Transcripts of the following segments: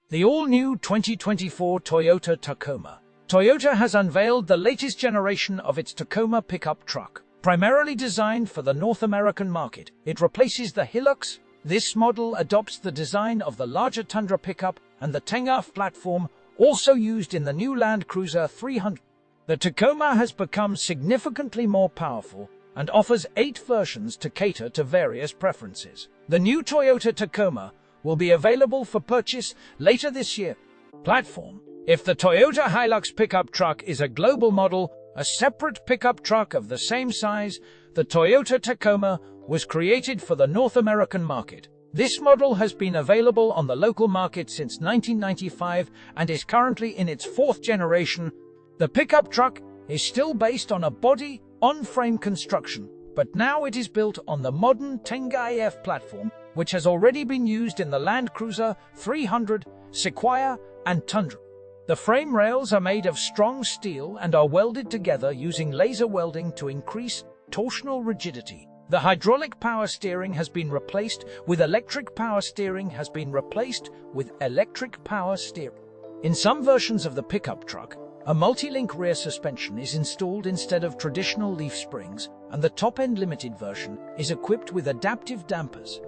The all-new 2024 Toyota Tacoma. Toyota has unveiled the latest generation of its Tacoma pickup truck. Primarily designed for the North American market, it replaces the Hilux. This model adopts the design of the larger Tundra pickup and the TNGA-F platform, also used in the new Land Cruiser 300. The Tacoma has become significantly more powerful and offers 8 versions to cater to various preferences. The new Toyota Tacoma will be available for purchase later this year. Platform. If the Toyota Hilux pickup truck is a global model, a separate pickup truck of the same size, the Toyota Tacoma was created for the North American market. This model has been available on the local market since 1995 and is currently in its 4th generation. The pickup truck is still based on a body-on-frame construction, but now it is built on the modern TNGA-F platform, which has already been used in the Land Cruiser 300, Sequoia, and Tundra. The frame rails are made of strong steel and are welded together using laser welding to increase torsional rigidity. The hydraulic power steering has been replaced with electric power steering. In some versions of the pickup truck, a multi-link rear suspension is installed instead of traditional leaf springs, and the top-end limited version is equipped with adaptive dampers.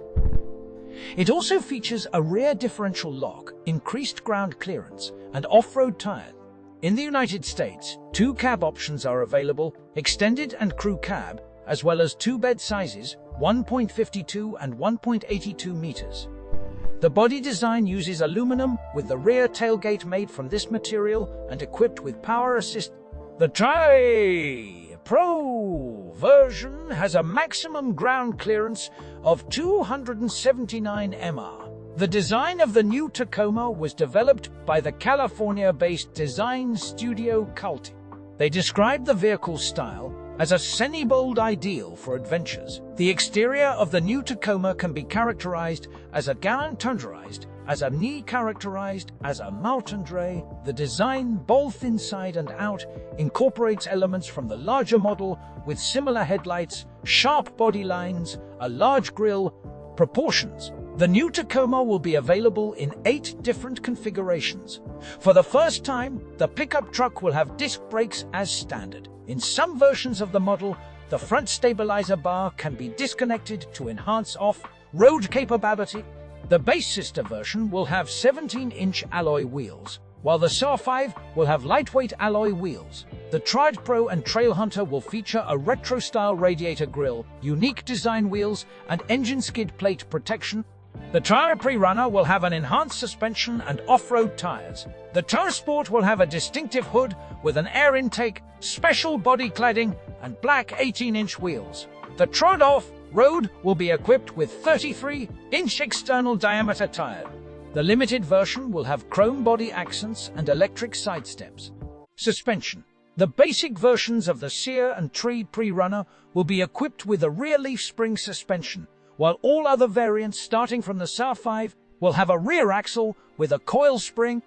It also features a rear differential lock, increased ground clearance, and off-road tires. In the United States, 2 cab options are available, extended and crew cab, as well as 2 bed sizes, 1.52 and 1.82 meters. The body design uses aluminum, with the rear tailgate made from this material and equipped with power assist. The Tri-Pro version has a maximum ground clearance of 279 m/r. The design of the new Tacoma was developed by the California-based design studio Culti. They described the vehicle's style as a semi-bold ideal for adventures. The exterior of the new Tacoma can be characterized as a gallant tundraized, as a knee characterized as a mountain. The design, both inside and out, incorporates elements from the larger model with similar headlights, sharp body lines, a large grille, proportions. The new Tacoma will be available in 8 different configurations. For the first time, the pickup truck will have disc brakes as standard. In some versions of the model, the front stabilizer bar can be disconnected to enhance off-road capability. The base sister version will have 17-inch alloy wheels, while the SR5 will have lightweight alloy wheels. The Tri-Pro and Trailhunter will feature a retro-style radiator grille, unique design wheels, and engine skid plate protection. The Tri-Pre-Runner will have an enhanced suspension and off-road tires. The Tri-Sport will have a distinctive hood with an air intake, special body cladding, and black 18-inch wheels. The Tri-Off-Road will be equipped with 33-inch external diameter tires. The limited version will have chrome body accents and electric side steps. Suspension. The basic versions of the Sear and Tri-Pre-Runner will be equipped with a rear leaf spring suspension, while all other variants starting from the SR5 will have a rear axle with a coil spring.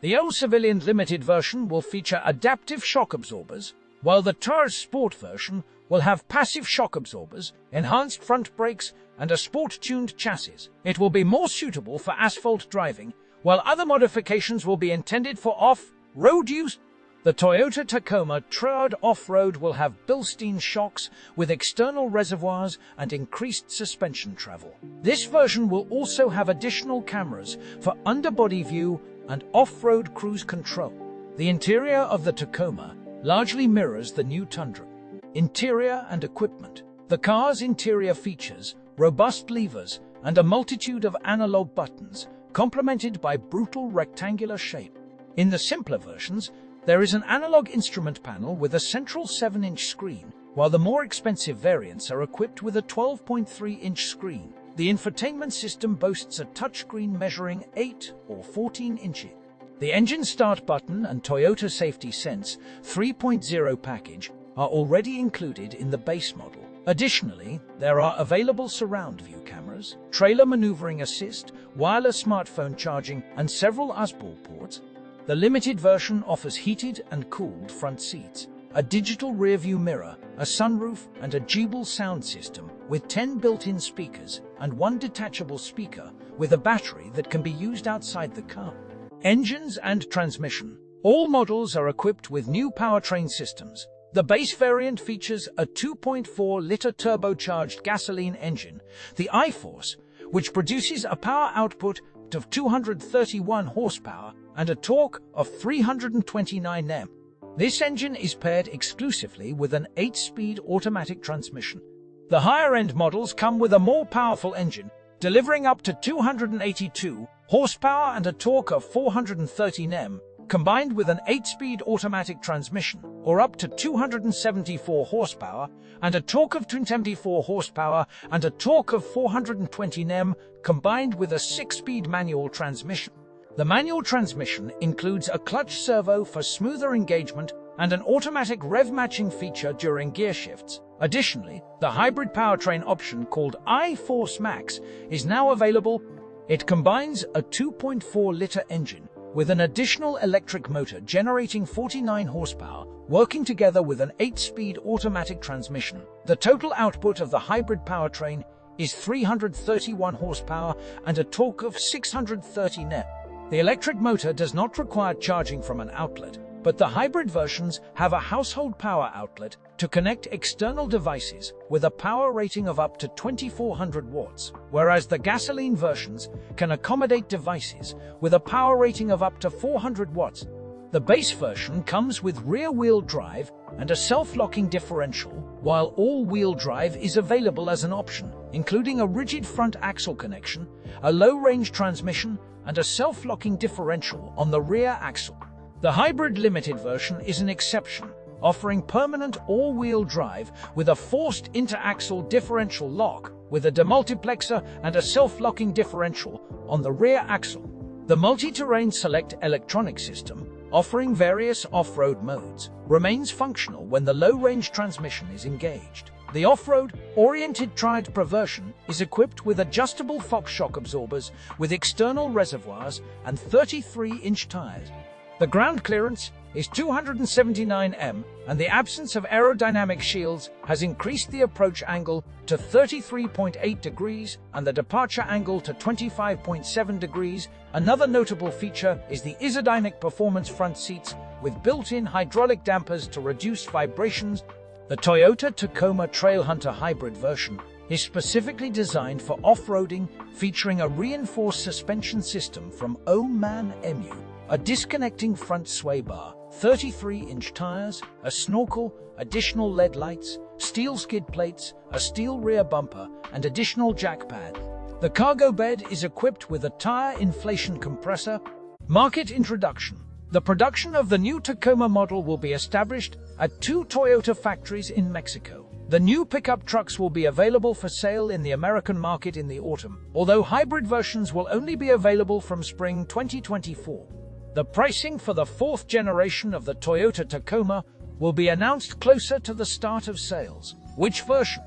The All-Civilian Limited version will feature adaptive shock absorbers, while the Taurus Sport version will have passive shock absorbers, enhanced front brakes, and a sport-tuned chassis. It will be more suitable for asphalt driving, while other modifications will be intended for off-road use. The Toyota Tacoma Trad Off-Road will have Bilstein shocks with external reservoirs and increased suspension travel. This version will also have additional cameras for underbody view and off-road cruise control. The interior of the Tacoma largely mirrors the new Tundra. Interior and equipment. The car's interior features robust levers and a multitude of analog buttons, complemented by brutal rectangular shape. In the simpler versions, there is an analog instrument panel with a central 7-inch screen, while the more expensive variants are equipped with a 12.3-inch screen. The infotainment system boasts a touchscreen measuring 8 or 14 inches. The engine start button and Toyota Safety Sense 3.0 package are already included in the base model. Additionally, there are available surround view cameras, trailer maneuvering assist, wireless smartphone charging, and several USB ports. The limited version offers heated and cooled front seats, a digital rearview mirror, a sunroof, and a Jeeble sound system with 10 built-in speakers and 1 detachable speaker with a battery that can be used outside the car. Engines and transmission. All models are equipped with new powertrain systems. The base variant features a 2.4-liter turbocharged gasoline engine, the I-Force, which produces a power output of 231 horsepower and a torque of 329 Nm. This engine is paired exclusively with an 8-speed automatic transmission. The higher-end models come with a more powerful engine, delivering up to 282 horsepower and a torque of 430 Nm, combined with an 8-speed automatic transmission, or up to 274 horsepower, and a torque of 274 horsepower and a torque of 420 Nm, combined with a 6-speed manual transmission. The manual transmission includes a clutch servo for smoother engagement and an automatic rev matching feature during gear shifts. Additionally, the hybrid powertrain option called I-Force Max is now available. It combines a 2.4-liter engine with an additional electric motor generating 49 horsepower, working together with an 8-speed automatic transmission. The total output of the hybrid powertrain is 331 horsepower and a torque of 630 Nm. The electric motor does not require charging from an outlet, but the hybrid versions have a household power outlet to connect external devices with a power rating of up to 2400 watts, whereas the gasoline versions can accommodate devices with a power rating of up to 400 watts. The base version comes with rear-wheel drive and a self-locking differential, while all-wheel drive is available as an option, including a rigid front axle connection, a low-range transmission, and a self-locking differential on the rear axle. The Hybrid Limited version is an exception, offering permanent all-wheel drive with a forced inter-axle differential lock with a demultiplexer and a self-locking differential on the rear axle. The Multi-Terrain Select electronic system, offering various off-road modes, remains functional when the low-range transmission is engaged. The off-road-oriented tri-pro version is equipped with adjustable Fox shock absorbers with external reservoirs and 33-inch tires. The ground clearance is 279 Nm, and the absence of aerodynamic shields has increased the approach angle to 33.8 degrees and the departure angle to 25.7 degrees. Another notable feature is the Isodynamic Performance front seats with built-in hydraulic dampers to reduce vibrations. The Toyota Tacoma Trailhunter hybrid version is specifically designed for off-roading, featuring a reinforced suspension system from Oman Emu, a disconnecting front sway bar, 33-inch tires, a snorkel, additional LED lights, steel skid plates, a steel rear bumper, and additional jack pads. The cargo bed is equipped with a tire inflation compressor. Market introduction. The production of the new Tacoma model will be established at 2 Toyota factories in Mexico. The new pickup trucks will be available for sale in the American market in the autumn, although hybrid versions will only be available from spring 2024. The pricing for the 4th generation of the Toyota Tacoma will be announced closer to the start of sales. Which version